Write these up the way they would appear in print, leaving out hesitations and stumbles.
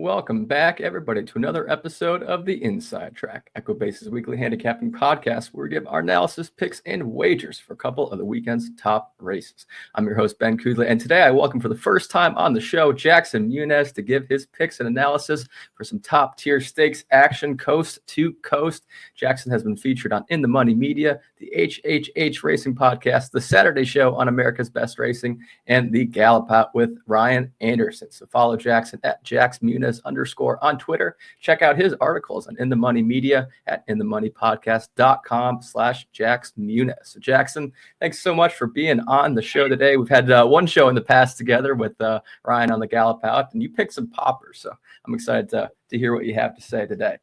Welcome back, everybody, to another episode of the Inside Track, Equibase's weekly handicapping podcast, where we give our analysis, picks, and wagers for a couple of the weekend's top races. I'm your host, Ben Kudla, and today I welcome for the first time on the show Jackson Muniz to give his picks and analysis for some top-tier stakes action coast to coast. Jackson has been featured on In the Money Media, the HHH Racing Podcast, the Saturday Show on America's Best Racing, and the Gallop Out with Ryan Anderson. So follow Jackson at JacksMuniz _ on Twitter. Check out his articles on In the Money Media at inthemoneypodcast.com/JacksMuniz. So Jackson, thanks so much for being on the show today. We've had one show in the past together with Ryan on the Gallop Out, and you picked some poppers. So I'm excited to hear what you have to say today.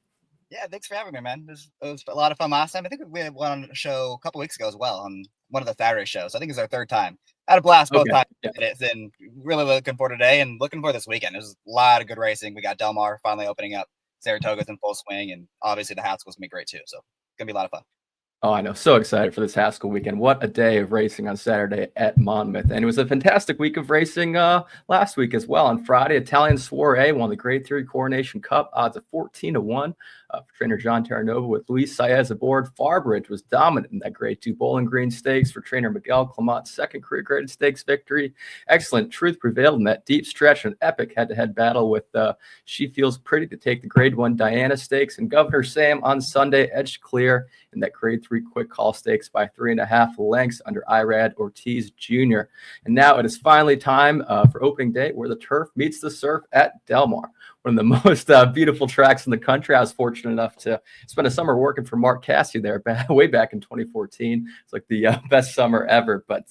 Yeah, thanks for having me, man. It was a lot of fun last time. I think we had one on a show a couple weeks ago as well on one of the Saturday shows. I think it's our third time. I had a blast both times. Yeah. And really looking forward today and looking for this weekend. There's a lot of good racing. We got Del Mar finally opening up. Saratoga's in full swing, and obviously the Haskell's gonna be great too. So it's gonna be a lot of fun. Oh, I know. So excited for this Haskell weekend. What a day of racing on Saturday at Monmouth. And it was a fantastic week of racing last week as well. On Friday, Italian Soiree won the Grade 3 Coronation Cup, odds of 14-1 for trainer John Terranova with Luis Saez aboard. Farbridge was dominant in that Grade 2 Bowling Green Stakes for trainer Miguel Clement's second career graded stakes victory. Excellent Truth prevailed in that deep stretch, an epic head-to-head battle with She Feels Pretty to take the Grade 1 Diana Stakes. And Governor Sam on Sunday edged clear in that Grade 3 Quick Call Stakes by 3.5 lengths under Irad Ortiz Jr. And now it is finally time for opening day where the turf meets the surf at Del Mar, one of the most beautiful tracks in the country. I was fortunate enough to spend a summer working for Mark Cassidy there way back in 2014. It's like the best summer ever. But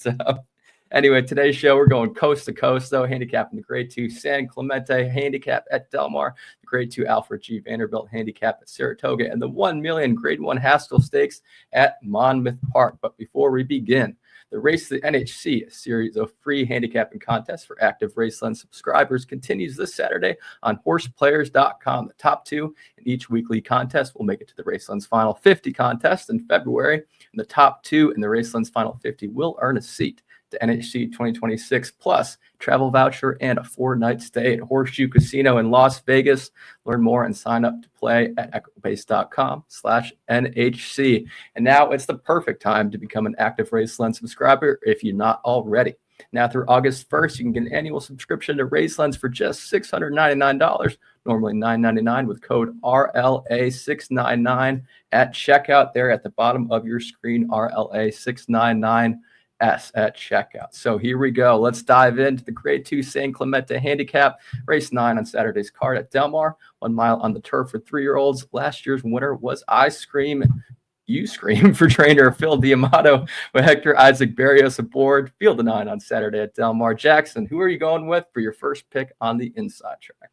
anyway, today's show, we're going coast to coast, though, handicapping the Grade 2 San Clemente Handicap at Del Mar, the Grade 2 Alfred G Vanderbilt Handicap at Saratoga, and the 1 million Grade 1 Haskell Stakes at Monmouth Park. But before we begin, the Race to the NHC, a series of free handicapping contests for active Raceland subscribers, continues this Saturday on horseplayers.com. The top two in each weekly contest will make it to the Raceland's Final 50 contest in February, and the top two in the Raceland's Final 50 will earn a seat to NHC 2026, plus travel voucher and a 4-night stay at Horseshoe Casino in Las Vegas. Learn more and sign up to play at equibase.com/NHC. And now it's the perfect time to become an active Raceland subscriber if you're not already. Now through August 1st, you can get an annual subscription to Racelands for just $699, normally $999, with code RLA699 at checkout there at the bottom of your screen, RLA699 at checkout. So here we go. Let's dive into the Grade 2 San Clemente Handicap, race 9 on Saturday's card at Del Mar. 1 mile on the turf for 3-year-olds. Last year's winner was I Scream, You Scream for trainer Phil D'Amato with Hector Isaac Barrios aboard. Field of 9 on Saturday at Del Mar. Jackson, who are you going with for your first pick on the inside track?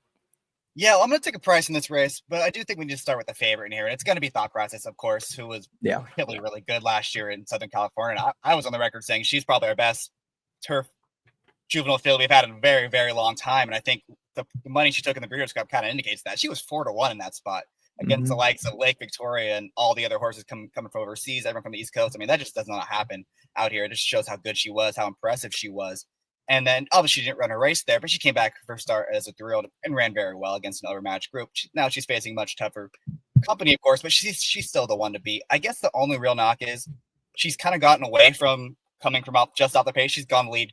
Yeah, well, I'm going to take a price in this race, but I do think we need to start with the favorite in here. And it's going to be Thought Process, of course, who was really, really good last year in Southern California. And I was on the record saying she's probably our best turf juvenile field we've had in a very, very long time. And I think the money she took in the Breeders' Cup kind of indicates that. She was 4-1 in that spot against the likes of Lake Victoria and all the other horses coming from overseas, everyone from the East Coast. I mean, that just does not happen out here. It just shows how good she was, how impressive she was. And then obviously she didn't run a race there, but she came back for first start as a 3-year-old and ran very well against an overmatched group. Now she's facing much tougher company, of course, but she's still the one to beat. I guess the only real knock is she's kind of gotten away from coming from just off the pace. She's gone lead.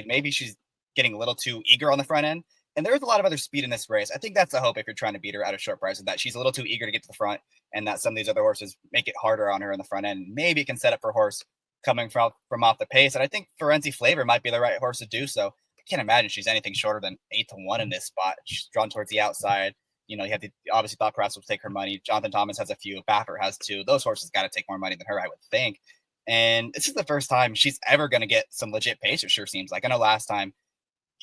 Maybe she's getting a little too eager on the front end. And there's a lot of other speed in this race. I think that's the hope if you're trying to beat her at a short price, is that she's a little too eager to get to the front and that some of these other horses make it harder on her in the front end. Maybe it can set up for a horse coming from off the pace. And I think Ferenzi Flavor might be the right horse to do so. I can't imagine she's anything shorter than 8-1 in this spot. She's drawn towards the outside. You know, you have obviously Thought Process will take her money. Jonathan Thomas has a few. Baffer has 2. Those horses got to take more money than her, I would think. And this is the first time she's ever going to get some legit pace, it sure seems like. I know last time,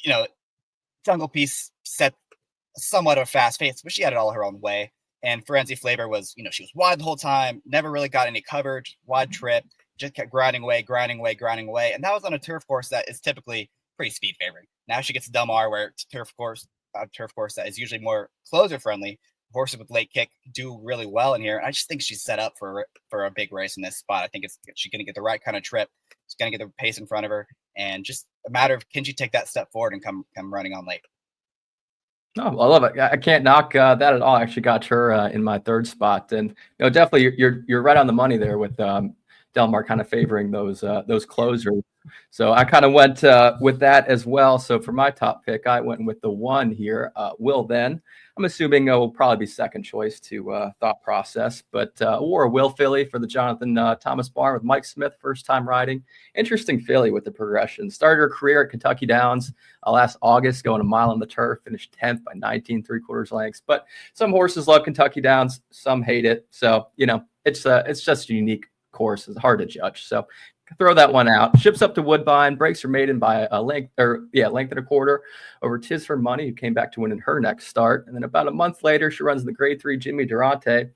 you know, Jungle Piece set somewhat of a fast pace, but she had it all her own way. And Ferenzi Flavor was, you know, she was wide the whole time, never really got any coverage, wide trip, just kept grinding away. And that was on a turf course that is typically pretty speed favored. Now she gets to Del Mar, where it's a turf course that is usually more closer friendly. Horses with late kick do really well in here. I just think she's set up for a big race in this spot. I think she's going to get the right kind of trip. She's going to get the pace in front of her, and just a matter of can she take that step forward and come running on late. Oh, I love it. I can't knock that at all. I actually got her in my third spot, and definitely you're right on the money there with Del Mar kind of favoring those closers. So I kind of went with that as well. So for my top pick, I went with the one here, Will Then. I'm assuming will probably be second choice to thought process, but or a Will filly for the Jonathan Thomas barn with Mike Smith, first time riding. Interesting filly with the progression. Started her career at Kentucky Downs last August, going a mile on the turf, finished 10th by 19 3/4 lengths. But some horses love Kentucky Downs, some hate it. So it's just a unique course. It's hard to judge. So throw that one out. Ships up to Woodbine, breaks her maiden by a length and a quarter over Tis for Money, who came back to win in her next start. And then about a month later, she runs in the grade 3 Jimmy Durante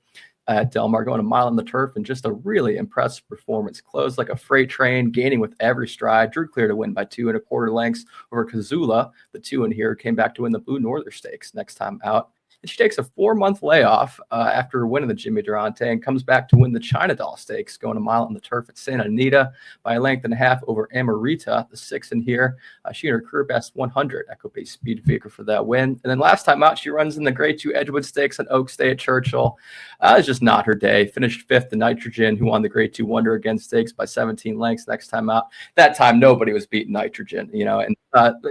at Del Mar, going a mile on the turf, and just a really impressive performance. Closed like a freight train, gaining with every stride. Drew clear to win by 2 1/4 lengths over Kazula. The 2 in here came back to win the Blue Northern Stakes next time out. And she takes a 4-month layoff after winning the Jimmy Durante and comes back to win the China Doll Stakes, going a mile on the turf at Santa Anita by a length and a half over Amarita, the 6 in here. She and her career best 100 Echo-Pace speed vehicle for that win. And then last time out, she runs in the Grade 2 Edgewood Stakes on Oaks Day at Churchill. It's just not her day. Finished 5th to Nitrogen, who won the Grade 2 Wonder Again Stakes by 17 lengths next time out. That time, nobody was beating Nitrogen, and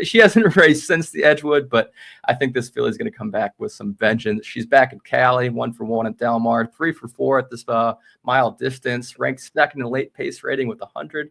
she hasn't raced since the Edgewood, but I think this filly is going to come back with some vengeance. She's back at Cali, 1-for-1 at Del Mar, 3-for-4 at this mile distance, ranked second in late pace rating with 100.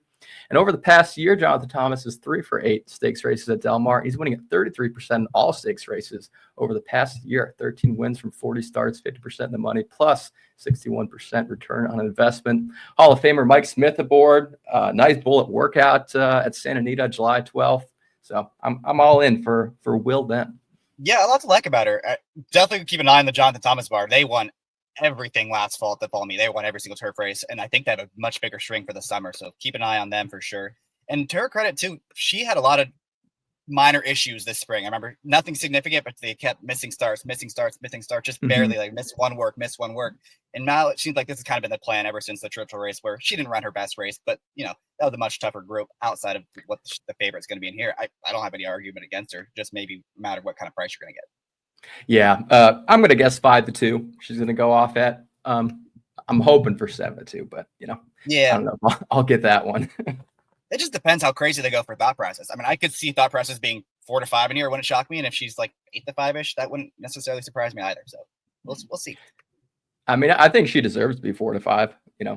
And over the past year, Jonathan Thomas is 3-for-8 stakes races at Del Mar. He's winning at 33% in all stakes races over the past year. 13 wins from 40 starts, 50% of the money, plus 61% return on investment. Hall of Famer Mike Smith aboard. Nice bullet workout at Santa Anita, July 12th. So I'm all in for Will Then. Yeah, a lot to like about her. Definitely keep an eye on the Jonathan Thomas bar. They won everything last fall at the Fall Me. They won every single turf race, and I think they have a much bigger string for the summer. So keep an eye on them for sure. And to her credit too, she had a lot of minor issues this spring. I remember nothing significant, but they kept missing starts, just barely, like miss one work. And now it seems like this has kind of been the plan ever since the Churchill race, where she didn't run her best race, but that was a much tougher group outside of what the favorite's going to be in here. I don't have any argument against her, just maybe matter what kind of price you're going to get. Yeah, I'm going to guess 5-2. She's going to go off at. I'm hoping for 7-2, but yeah, I don't know. I'll get that one. It just depends how crazy they go for thought process. I mean, I could see thought process being 4-5 in here. It wouldn't shock me. And if she's like 8-5-ish, that wouldn't necessarily surprise me either. So we'll see. I mean, I think she deserves to be 4-5.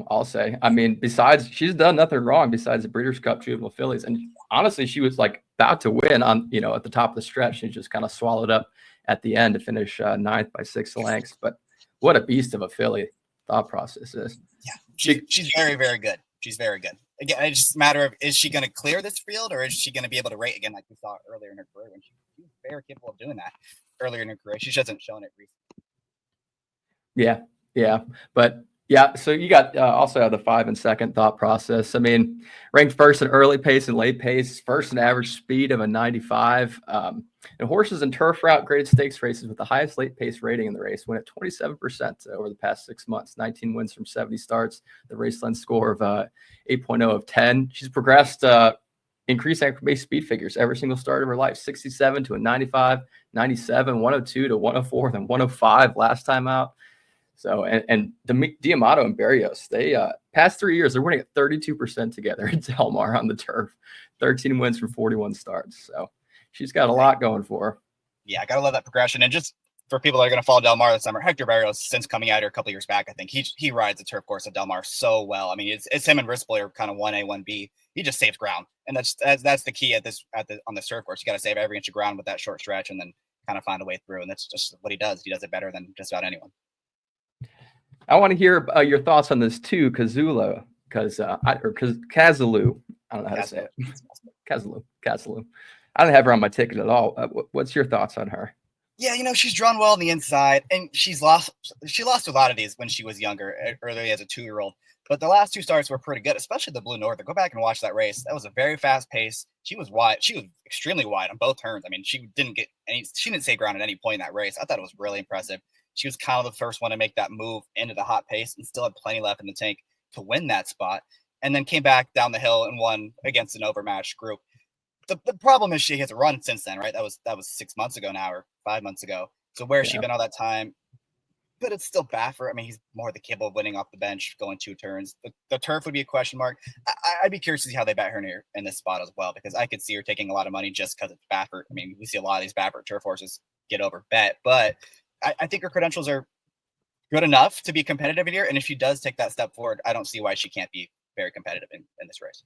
I'll say. I mean, besides, she's done nothing wrong besides the Breeders' Cup Juvenile Fillies. And honestly, she was like about to win on, at the top of the stretch. She just kind of swallowed up at the end to finish 9th by 6 lengths. But what a beast of a filly thought process is. Yeah, she's very, very good. She's very good. Again, it's just a matter of, is she going to clear this field, or is she going to be able to rate again like we saw earlier in her career when she was very capable of doing that earlier in her career. She just hasn't shown it recently. Yeah. But yeah, so you got also have the 5 and second thought process. I mean, ranked first in early pace and late pace, first in average speed of a 95. And horses in turf route graded stakes races with the highest late pace rating in the race win at 27% over the past 6 months, 19 wins from 70 starts, the race length score of 8.0 of 10. She's progressed increased Echo-Pace speed figures every single start of her life, 67 to a 95, 97, 102 to 104, then 105 last time out. So, and D'Amato and Barrios, they past 3 years, they're winning at 32% together at Del Mar on the turf, 13 wins from 41 starts. So she's got a lot going for her. Yeah, I got to love that progression. And just for people that are going to follow Del Mar this summer, Hector Barrios, since coming out here a couple years back, I think he rides the turf course at Del Mar so well. I mean, it's him and Rispoli are kind of 1A, 1B. He just saves ground. And that's the key on the turf course. You got to save every inch of ground with that short stretch and then kind of find a way through. And that's just what he does. He does it better than just about anyone. I want to hear your thoughts on this too, Kazulu. Kazulu. I don't know how to say it. Kazulu. I don't have her on my ticket at all. What's your thoughts on her? Yeah, she's drawn well on the inside, and she lost a lot of these when she was younger, early as a 2-year-old. But the last 2 starts were pretty good, especially the Blue Northern. Go back and watch that race. That was a very fast pace. She was wide. She was extremely wide on both turns. I mean, she didn't save ground at any point in that race. I thought it was really impressive. She was kind of the first one to make that move into the hot pace and still had plenty left in the tank to win that spot. And then came back down the hill and won against an overmatched group. The problem is she has run since then, right? That was 6 months ago now, or 5 months ago. So where's she been all that time? But it's still Baffert. I mean, he's more the capable of winning off the bench, going 2 turns. The turf would be a question mark. I'd be curious to see how they bet her in this spot as well, because I could see her taking a lot of money just because it's Baffert. I mean, we see a lot of these Baffert turf horses get over bet, but I think her credentials are good enough to be competitive here. And if she does take that step forward, I don't see why she can't be very competitive in this race.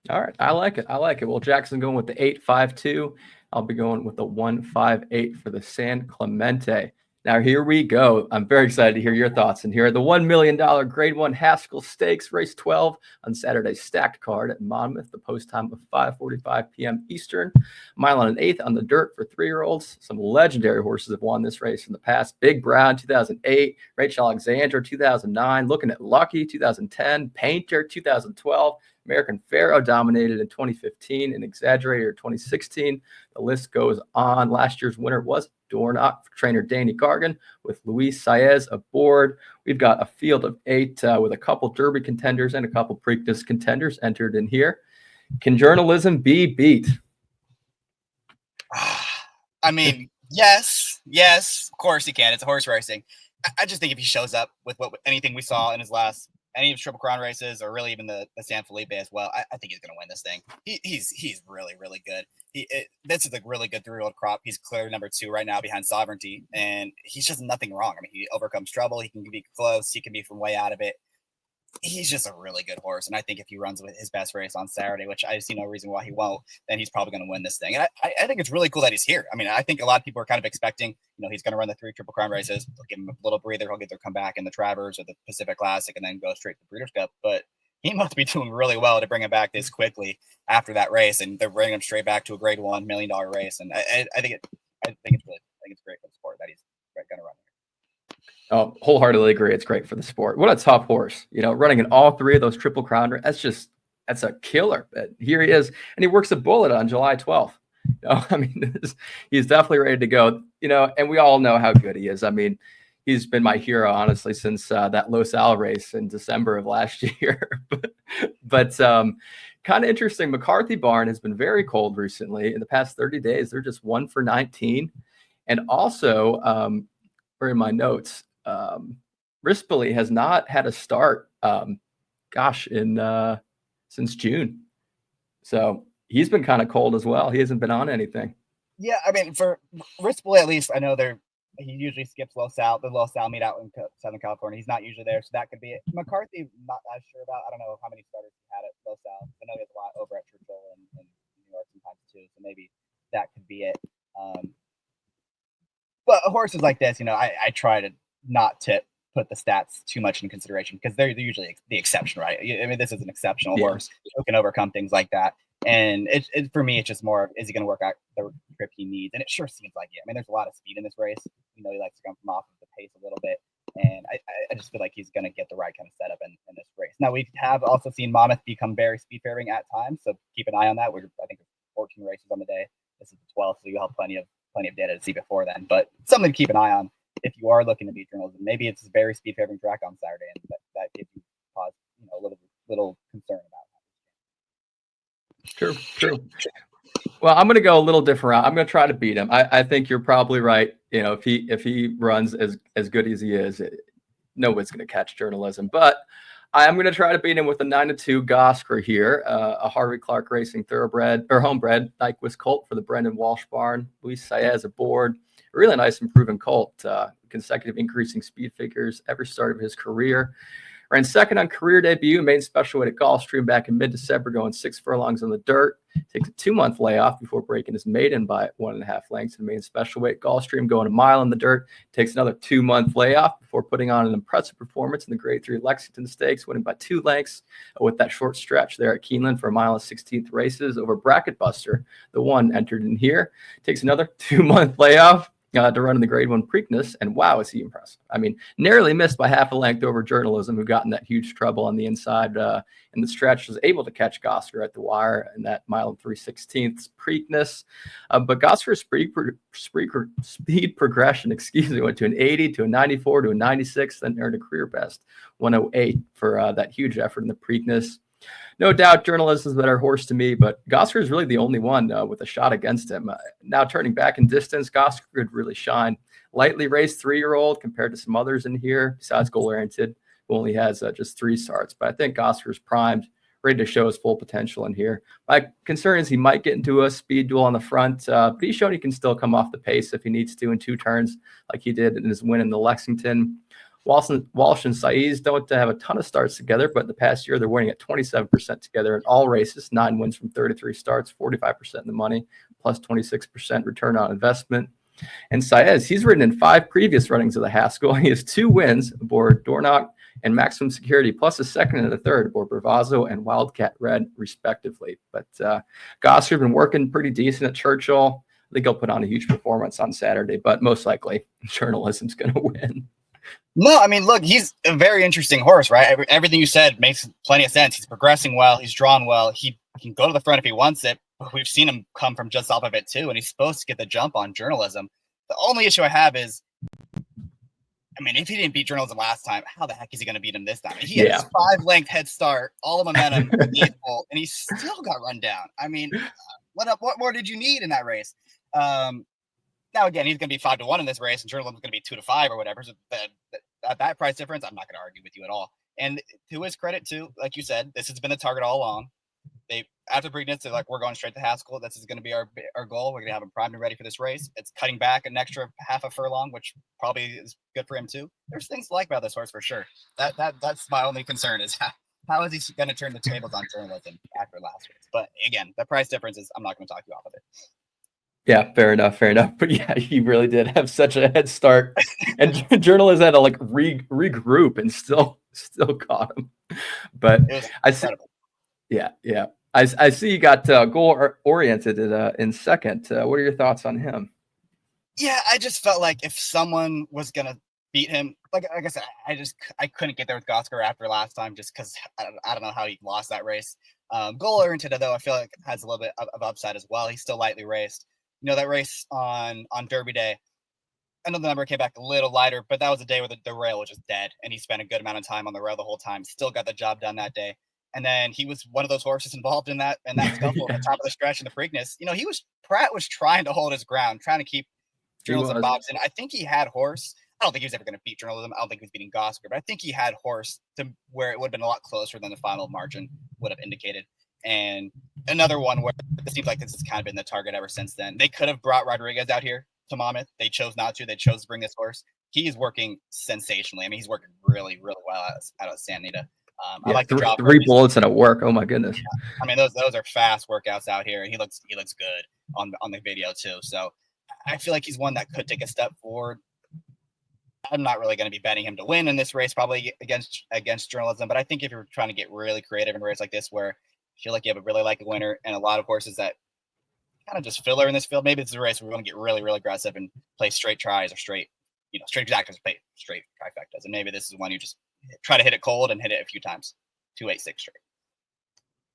All right. I like it. Well, Jackson going with the 8-5-2. I'll be going with the 1-5-8 for the San Clemente. Now, here we go. I'm very excited to hear your thoughts. And here are the $1 million Grade 1 Haskell Stakes, race 12 on Saturday's stacked card at Monmouth. The post time of 5:45 p.m. Eastern. Mile and an eighth on the dirt for 3-year-olds. Some legendary horses have won this race in the past. Big Brown, 2008. Rachel Alexander, 2009. Looking at Lucky, 2010. Painter, 2012. American Pharaoh dominated in 2015 and Exaggerator 2016. The list goes on. Last year's winner was Dornoch for trainer Danny Gargan with Luis Saez aboard. We've got a field of 8 with a couple Derby contenders and a couple Preakness contenders entered in here. Can journalism be beat? I mean, yes, of course he can. It's a horse racing. I just think if he shows up with anything we saw in his last any of his Triple Crown races, or really even the San Felipe as well, I think he's going to win this thing. He's really, really good. This is a really good 3-year-old crop. He's clear number 2 right now behind Sovereignty, and he's just nothing wrong. I mean, he overcomes trouble. He can be close. He can be from way out of it. He's just a really good horse, and I think if he runs with his best race on Saturday, which I see no reason why he won't, then he's probably going to win this thing. And I think it's really cool that he's here. I mean, I think a lot of people are kind of expecting, he's going to run the 3 Triple Crown races. They'll give him a little breather. He'll get their comeback in the Travers or the Pacific Classic, and then go straight to the Breeders' Cup. But he must be doing really well to bring him back this quickly after that race, and they're bringing him straight back to a Grade 1 $1 million race. And I think it's great for the sport that he's going to run. Oh, wholeheartedly agree. It's great for the sport. What a tough horse, running in all 3 of those Triple Crown. That's a killer. But here he is, and he works a bullet on July 12th. I mean, he's definitely ready to go, and we all know how good he is. I mean, he's been my hero, honestly, since that Los Al race in December of last year. but kind of interesting. McCarthy Barn has been very cold recently. In the past 30 days, they're just 1 for 19. And also, or in my notes, Rispoli has not had a start, since June. So he's been kind of cold as well. He hasn't been on anything. Yeah, I mean, for Rispoli, at least, I know he usually skips the Los Al meet out in Southern California. He's not usually there, so that could be it. McCarthy, not as sure about. I don't know how many starters he had at Los Al. I know he has a lot over at Churchill and New York sometimes too, so maybe that could be it. But horses like this, I try to not to put the stats too much in consideration, because they're usually the exception, right? I mean, this is an exceptional horse who can overcome things like that. And for me, it's just more of, is he going to work out the trip he needs? And it sure seems like it. I mean, there's a lot of speed in this race. He likes to come from off of the pace a little bit. And I just feel like he's going to get the right kind of setup in this race. Now, we have also seen Monmouth become very speed favoring at times, so keep an eye on that. I think 14 races on the day. This is the 12th, so you'll have plenty of data to see before then. But something to keep an eye on if you are looking to beat journalism. Maybe it's a very speed favoring track on Saturday, and that gives you pause, a little concern about that. True. Well, I'm going to go a little different. I'm going to try to beat him. I think you're probably right. If he runs as good as he is, nobody's going to catch journalism. But I am going to try to beat him with a 9-2 Gosker here, a Harvey Clark Racing thoroughbred or homebred Nyquist colt for the Brendan Walsh barn. Luis Saez aboard. A really nice improving colt. Consecutive increasing speed figures every start of his career. Ran second on career debut, main special weight at Gulfstream back in mid-December, going 6 furlongs on the dirt. Takes a 2-month layoff before breaking his maiden by 1.5 lengths in main special weight. Gulfstream going a mile on the dirt. Takes another 2-month layoff before putting on an impressive performance in the Grade 3 Lexington Stakes, winning by 2 lengths with that short stretch there at Keeneland for a mile and 16th races over Bracket Buster. The one entered in here. Takes another 2-month layoff to run in the Grade 1 Preakness, and wow, is he impressive. I mean, narrowly missed by half a length over Journalism, who got in that huge trouble on the inside in the stretch, was able to catch Gosker at the wire in that mile and 3/16 Preakness. But Gosker's speed progression, went to an 80, to a 94, to a 96, then earned a career best 108 for that huge effort in the Preakness. No doubt journalism is a better horse to me, but Gosker is really the only one with a shot against him. Now turning back in distance, Gosker could really shine. Lightly raced 3-year-old compared to some others in here, besides goal-oriented, who only has just 3 starts. But I think Gosker's primed, ready to show his full potential in here. My concern is he might get into a speed duel on the front, but he's shown he can still come off the pace if he needs to in 2 turns, like he did in his win in the Lexington. Walsh and Saiz don't have a ton of starts together, but in the past year, they're winning at 27% together in all races, 9 wins from 33 starts, 45% in the money, plus 26% return on investment. And Saez, he's ridden in 5 previous runnings of the Haskell. He has 2 wins aboard Dornoch and Maximum Security, plus a second and a third aboard Bravazzo and Wildcat Red, respectively. But Gosker has been working pretty decent at Churchill. I think he'll put on a huge performance on Saturday, but most likely journalism's going to win. No, I mean, look, he's a very interesting horse, right? Everything you said makes plenty of sense. He's progressing well. He's drawn well. He can go to the front if he wants it. We've seen him come from just off of it, too, and he's supposed to get the jump on journalism. The only issue I have is, I mean, if he didn't beat journalism last time, how the heck is he going to beat him this time? He had his 5-length head start, all the momentum, and he still got run down. I mean, what more did you need in that race? Now, again, he's going to be 5-1 in this race, and journalism is going to be 2-5 or whatever. So that price difference, I'm not going to argue with you at all. And to his credit, too, like you said, this has been the target all along. After Preakness, they're like, we're going straight to Haskell. This is going to be our goal. We're going to have him primed and ready for this race. It's cutting back an extra half a furlong, which probably is good for him, too. There's things to like about this horse for sure. That's my only concern is how is he going to turn the tables on journalism after last race? But again, the price difference is I'm not going to talk you off of it. Yeah, fair enough. But yeah, he really did have such a head start, and journalists had to like regroup and still caught him. But I see, yeah. I see you got goal oriented in second. What are your thoughts on him? Yeah, I just felt like if someone was gonna beat him, like I said, I couldn't get there with Gosker after last time just because I don't know how he lost that race. Goal oriented though, I feel like has a little bit of upside as well. He's still lightly raced. You know, that race on Derby Day, I know the number came back a little lighter, but that was a day where the rail was just dead, and he spent a good amount of time on the rail the whole time. Still got the job done that day. And then he was one of those horses involved in that scuffle at the top of the stretch in the Preakness. You know, Pratt was trying to hold his ground, trying to keep journalism boxed in. I think he had horse. I don't think he was ever going to beat journalism. I don't think he was beating Gosker, but I think he had horse to where it would have been a lot closer than the final margin would have indicated. And another one where it seems like this has kind of been the target ever since then. They could have brought Rodriguez out here to Monmouth. They chose not to. They chose to bring this horse. He is working sensationally. I mean, he's working really, really well out of Santa Anita. I like the drop. 3 bullets and a work. Oh my goodness. Yeah. I mean, those are fast workouts out here. He looks good on the video too. So I feel like he's one that could take a step forward. I'm not really going to be betting him to win in this race, probably against journalism. But I think if you're trying to get really creative in a race like this, where you feel like you have a really likely winner and a lot of horses that kind of just filler in this field, maybe it's a race where we're going to get really, really aggressive and play straight tries or straight exactas or play straight trifectas. And maybe this is one you just try to hit it cold and hit it a few times. 2-8-6 straight.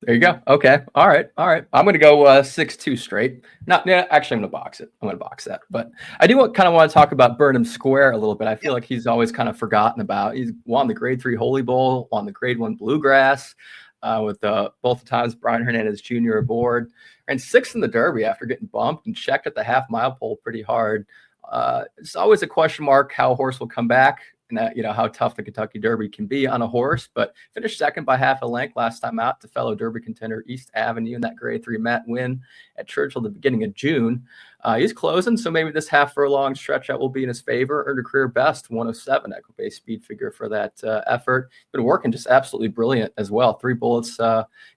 There you go. Okay. All right. I'm going to go 6-2 straight. Actually, I'm going to box it. I'm going to box that. But I do kind of want to talk about Burnham Square a little bit. I feel like he's always kind of forgotten about. He's won the Grade 3 Holy Bowl, won the Grade 1 Bluegrass with both times Brian Hernandez Jr. aboard. Ran 6th in the Derby after getting bumped and checked at the half-mile pole pretty hard. It's always a question mark how a horse will come back. And how tough the Kentucky Derby can be on a horse, but finished second by half a length last time out to fellow Derby contender East Avenue in that Grade 3 Matt win at Churchill at the beginning of June. He's closing, so maybe this half furlong stretch out will be in his favor. Earned a career best 107 Equibase speed figure for that effort. Been working just absolutely brilliant as well. 3 bullets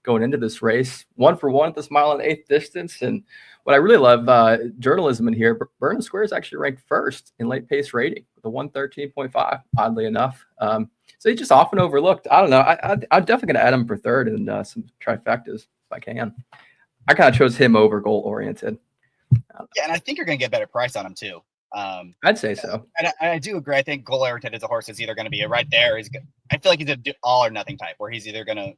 going into this race. 1 for 1 at this 1.8 distance. And what I really love journalism in here, Burnham Square is actually ranked first in late pace rating with a 113.5, oddly enough. So he's just often overlooked. I don't know. I'm definitely going to add him for third in some trifectas if I can. I kind of chose him over goal oriented. Yeah, and I think you're going to get a better price on him too. I'd say so. And I do agree. I think goal oriented is a horse that's either going to be right there. I feel like he's an all or nothing type, where he's either going to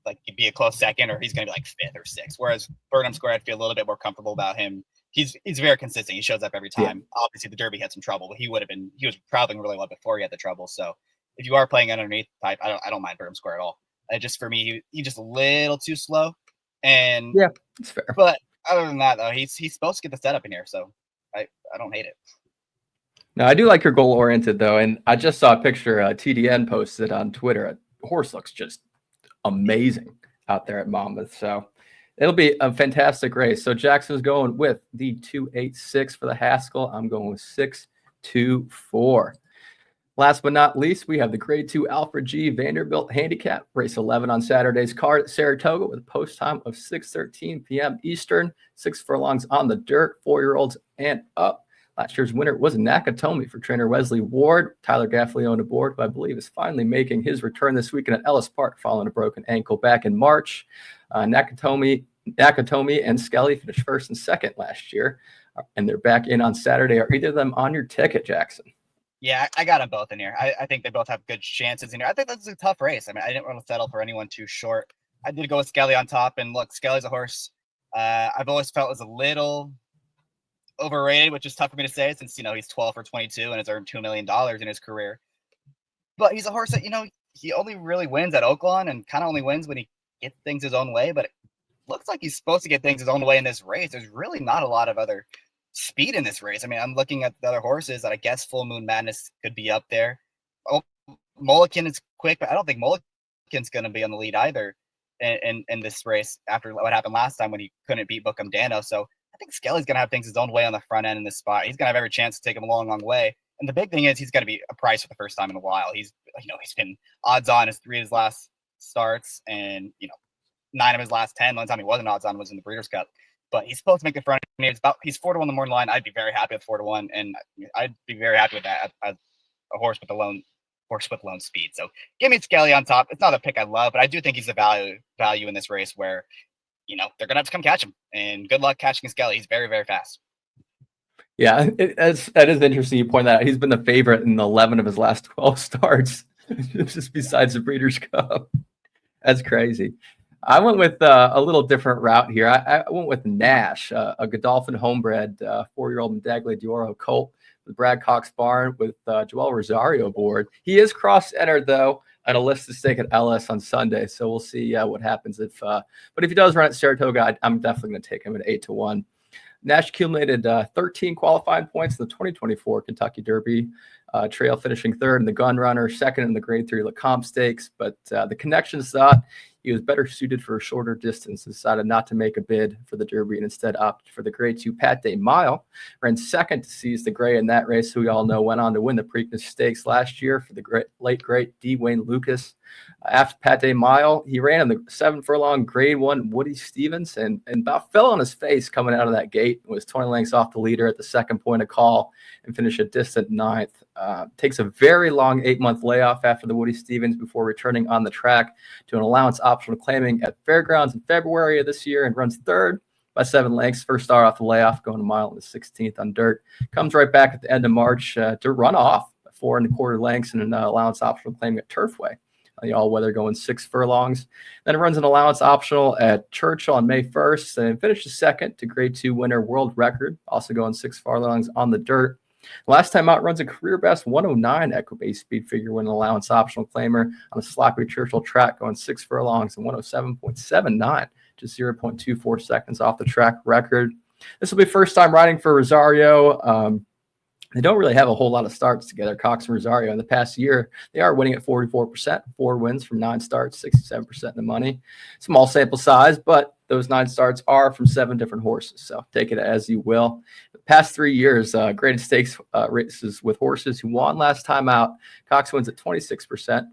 like be a close second or he's going to be like 5th or 6th. Whereas Burnham Square, I'd feel a little bit more comfortable about him. He's very consistent. He shows up every time. Yeah. Obviously, the Derby had some trouble, but he was traveling really well before he had the trouble. So if you are playing underneath type, I don't mind Burnham Square at all. Just for me, he just a little too slow. And yeah, it's fair. But other than that, though, he's supposed to get the setup in here, so I don't hate it. No, I do like your goal oriented though, and I just saw a picture TDN posted on Twitter. The horse looks just amazing out there at Monmouth, so it'll be a fantastic race. So Jackson's going with the 286 for the Haskell. I'm going with 624. Last but not least, we have the Grade 2 Alfred G Vanderbilt Handicap, race 11 on Saturday's card at Saratoga with a post time of 6:13 p.m. Eastern, 6 furlongs on the dirt, 4-year-olds and up. Last year's winner was Nakatomi for trainer Wesley Ward. Tyler Gaffalione aboard, who I believe is finally making his return this weekend at Ellis Park following a broken ankle back in March. Nakatomi and Skelly finished first and second last year, and they're back in on Saturday. Are either of them on your ticket, Jackson? Yeah, I got them both in here. I think they both have good chances in here. I think that's a tough race. I mean, I didn't want to settle for anyone too short. I did go with Skelly on top, and look, Skelly's a horse I've always felt was a little overrated, which is tough for me to say since, he's 12 for 22 and has earned $2 million in his career. But he's a horse that, he only really wins at Oaklawn and kind of only wins when he gets things his own way. But it looks like he's supposed to get things his own way in this race. There's really not a lot of other speed in this race. I mean, I'm looking at the other horses that I guess Full Moon Madness could be up there. Oh, Mulligan is quick, but I don't think Mulligan's going to be on the lead either in this race after what happened last time when he couldn't beat Bookham Dano. So I think Skelly's going to have things his own way on the front end in this spot. He's going to have every chance to take him a long, long way. And the big thing is he's going to be a price for the first time in a while. He's been odds on his 3 of his last starts and, 9 of his last 10. The only time he wasn't odds on was in the Breeders' Cup. But he's supposed to make the front end. He's 4-1 the morning line. I'd be very happy with 4-1, and I'd be very happy with that as a horse with loan speed. So give me Skelly on top. It's not a pick I love, but I do think he's a value in this race where, they're gonna have to come catch him. And good luck catching Skelly. He's very, very fast. Yeah, that is interesting. You point that out. He's been the favorite in 11 of his last 12 starts, just besides the Breeders' Cup. That's crazy. I went with a little different route here. I went with Nash, a Godolphin homebred 4-year-old Medaglia d'Oro colt with Brad Cox barn with Joel Rosario aboard. He is cross-entered, though, at a listed stake at LS on Sunday, so we'll see what happens but if he does run at Saratoga, I'm definitely going to take him at 8-1. Nash accumulated 13 qualifying points in the 2024 Kentucky Derby Trail, finishing third in the Gun Runner, second in the Grade 3 Lecomte Stakes, but the connections thought he was better suited for a shorter distance, decided not to make a bid for the Derby and instead opted for the Grade 2 Pat Day Mile. Ran second to Seize the Gray in that race, who we all know went on to win the Preakness Stakes last year for the late great D. Wayne Lucas. After Pat Day Mile, he ran in the 7-furlong Grade 1 Woody Stevens and about fell on his face coming out of that gate. Was 20 lengths off the leader at the second point of call and finished a distant 9th. Takes a very long 8-month layoff after the Woody Stevens before returning on the track to an allowance optional claiming at Fairgrounds in February of this year and runs third by 7 lengths. First star off the layoff, going a mile in the 16th on dirt. Comes right back at the end of March to run off 4 1/4 lengths and an allowance optional claiming at Turfway. The all-weather going 6 furlongs. Then it runs an allowance optional at Churchill on May 1st and finishes second to Grade 2 winner World Record, also going 6 furlongs on the dirt. Last time out, runs a career best 109 Equibase speed figure with an allowance optional claimer on a sloppy Churchill track, going 6 furlongs and 107.79, just 0.24 seconds off the track record. This will be first time riding for Rosario. They don't really have a whole lot of starts together, Cox and Rosario. In the past year, they are winning at 44%, 4 wins from 9 starts, 67% in the money. Small sample size, but those 9 starts are from 7 different horses, so take it as you will. The past 3 years, graded stakes races with horses who won last time out. Cox wins at 26%,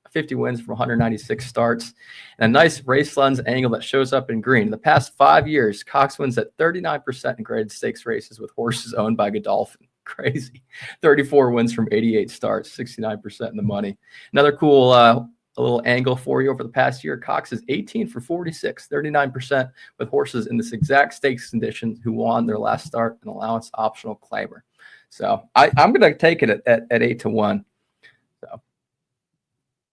50 wins from 196 starts, and a nice race lens angle that shows up in green. In the past 5 years, Cox wins at 39% in graded stakes races with horses owned by Godolphin. Crazy. 34 wins from 88 starts, 69% in the money. Another cool a little angle for you over the past year. Cox is 18 for 46, 39% with horses in this exact stakes condition who won their last start and allowance optional claimer. So I'm going to take it at 8-1. So.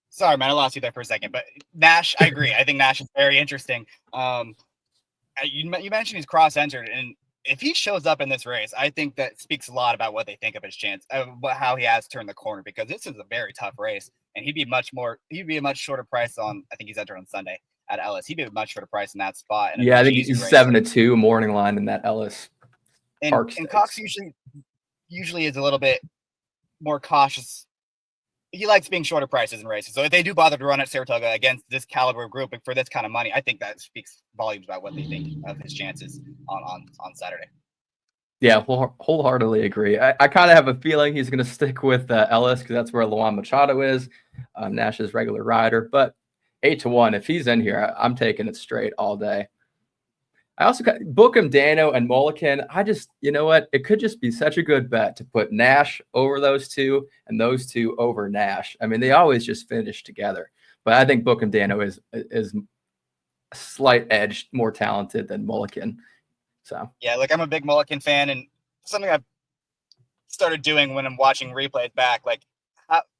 Sorry, man, I lost you there for a second, but Nash, I agree. I think Nash is very interesting. You mentioned he's cross-entered, and if he shows up in this race, I think that speaks a lot about what they think of his chance, how he has turned the corner, because this is a very tough race, and he'd be a much shorter price on, I think he's entered on Sunday at Ellis. He'd be a much shorter price in that spot. And I think he's 7-2 morning line in that Ellis Park. And Cox usually is a little bit more cautious. He likes being shorter prices in races. So if they do bother to run at Saratoga against this caliber of group and for this kind of money, I think that speaks volumes about what they think of his chances on Saturday. Yeah, wholeheartedly agree. I kind of have a feeling he's going to stick with Ellis because that's where Luan Machado is, Nash's regular rider. But 8-1, if he's in here, I'm taking it straight all day. I also got Bookham, Dano, and Mulliken. You know what? It could just be such a good bet to put Nash over those two and those two over Nash. I mean, they always just finish together. But I think Bookham, Dano is a slight edge more talented than Mulliken. So yeah, like I'm a big Mulliken fan, and something I've started doing when I'm watching replays back, like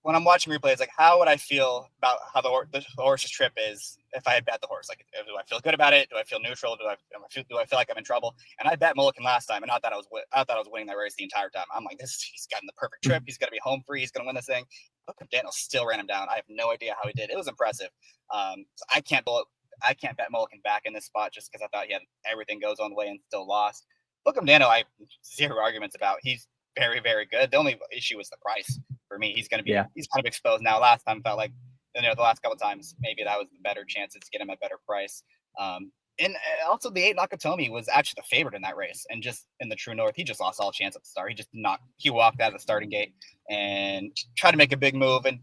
when I'm watching replays, like how would I feel about how the horse's trip is if I had bet the horse? Like, do I feel good about it? Do I feel neutral? Do I feel like I'm in trouble? And I bet Mulliken last time, and I thought I was winning that race the entire time. I'm like, he's gotten the perfect trip. He's gonna be home free. He's gonna win this thing. Bookham Daniel still ran him down. I have no idea how he did. It was impressive. So I can't bet Mulliken back in this spot just because I thought he had everything goes on the way and still lost. Bookham Dano, I have zero arguments about. He's very, very good. The only issue was the price for me. He's going to be, he's kind of exposed now. Last time felt like, the last couple of times, maybe that was the better chances to get him a better price. And also the 8 Nakatomi was actually the favorite in that race. And just in the True North, he just lost all chance at the start. He walked out of the starting gate and tried to make a big move. And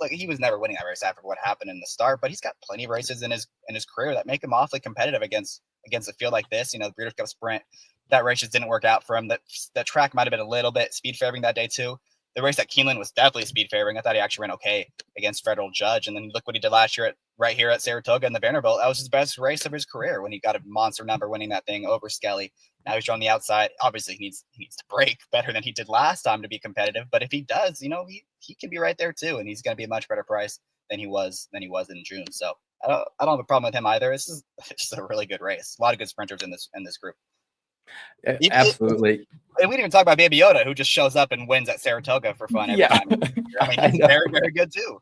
he was never winning that race after what happened in the start, but he's got plenty of races in his career that make him awfully competitive against a field like this. The Breeders' Cup Sprint, that race just didn't work out for him. That track might've been a little bit speed favoring that day too. The race at Keeneland was definitely speed favoring. I thought he actually ran okay against Federal Judge. And then look what he did last year right here at Saratoga and the Vanderbilt. That was his best race of his career when he got a monster number winning that thing over Skelly. Now he's on the outside. Obviously he needs to break better than he did last time to be competitive. But if he does, he can be right there too. And he's going to be a much better price than he was in June. So I don't have a problem with him either. It's just a really good race. A lot of good sprinters in this group. Absolutely. And we didn't even talk about Baby Yoda, who just shows up and wins at Saratoga for fun every time. I mean, he's very, very good too.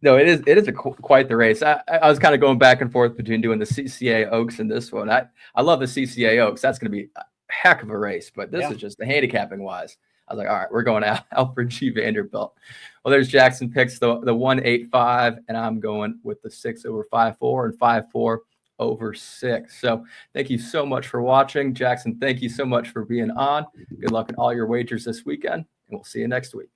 No, it is quite the race. I was kind of going back and forth between doing the CCA Oaks and this one. I love the CCA Oaks. That's going to be a heck of a race, but this is just the handicapping wise. I was like, all right, we're going out Alfred G Vanderbilt. Well, there's Jackson picks the 1-8-5, and I'm going with the 6 over 5-4 and 5-4 over 6. So thank you so much for watching. Jackson, thank you so much for being on. Good luck in all your wagers this weekend, and we'll see you next week.